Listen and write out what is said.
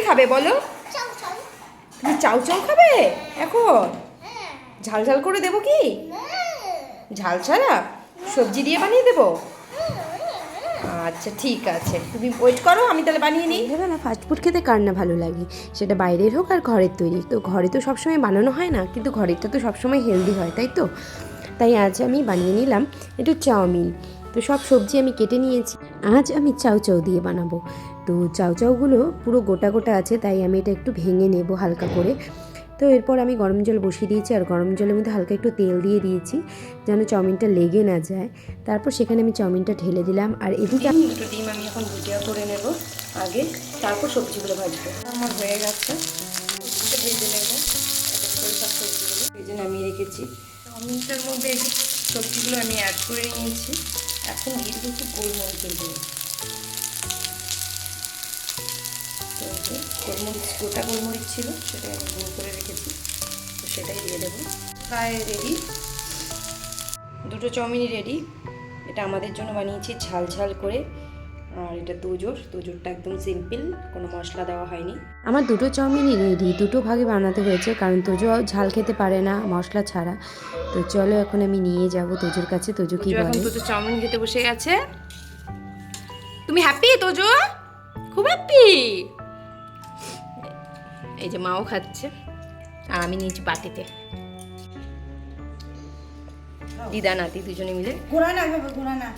খাবে বলো? তুমি চাউ চাউ খাবে এখন? ঝাল ঝাল করে দেবো কি? ঝাল ছাড়া সবজি দিয়ে বানিয়ে দেবো? আচ্ছা ঠিক আছে, তুমি ওয়েট করো, আমি তাহলে বানিয়ে নিই। না, ফাস্টফুড খেতে কার না ভালো লাগে, সেটা বাইরের হোক আর ঘরের তৈরি। তো ঘরে তো সবসময় বানানো হয় না, কিন্তু ঘরেরটা তো সবসময় হেলদি হয়, তাই তো? তাই আজ আমি বানিয়ে নিলাম একটু চাউমিন। তো সব সবজি আমি কেটে নিয়েছি। আজ আমি চাউ চাউ দিয়ে বানাবো। তো চাউ চাউগুলো পুরো গোটা গোটা আছে, তাই আমি এটা একটু ভেঙে নেব হালকা করে। তো এরপর আমি গরম জল বসিয়ে দিয়েছি, আর গরম জলের মধ্যে হালকা একটু তেল দিয়ে দিয়েছি যেন চাউমিনটা লেগে না যায়। তারপর সেখানে আমি চাউমিনটা ঢেলে দিলাম, আর এদিকে দুটো ডিম আমি এখন ভুজিয়া করে নেব আগে, তারপর সবজিগুলো ভাজবো। আমার হয়ে গেছে, ভেজে নেবো করে সব সবজিগুলো ভেজে নামিয়ে রেখেছি। চাউমিনটার মধ্যে এই সবজিগুলো আমি অ্যাড করে নিয়েছি। এখন দিয়ে দেবো একটু গোলমরিচের গুঁড়ো। তো গোলমরিচ, গোটা গোলমরিচ ছিল, সেটা আমি গুঁড়ো করে রেখেছি, তো সেটাই দিয়ে দেবো। প্রায় রেডি, দুটো চাউমিনই রেডি। এটা আমাদের জন্য বানিয়েছি ঝাল ঝাল করে, আর এটা তোজোরটা একদম সিম্পল, কোনো মশলা দেওয়া হয়নি। আমার দুটো চাউমিনই রেডি, দুটো ভাগে বানাতে হয়েছে কারণ তোজো ঝাল খেতে পারে না মশলা ছাড়া। তো চলো এখন আমি নিয়ে যাব তোজোর কাছে। তোজো কি বলে? এখন তোজো চাউমিন খেতে বসে গেছে। তুমি হ্যাপি তোজো? খুব হ্যাপি। এই যে মাও খাচ্ছে, আর আমি নিয়েছি বাটিতে। দিদা নাতি দুজনে মিলে। ঘোরা না, ঘোরা না।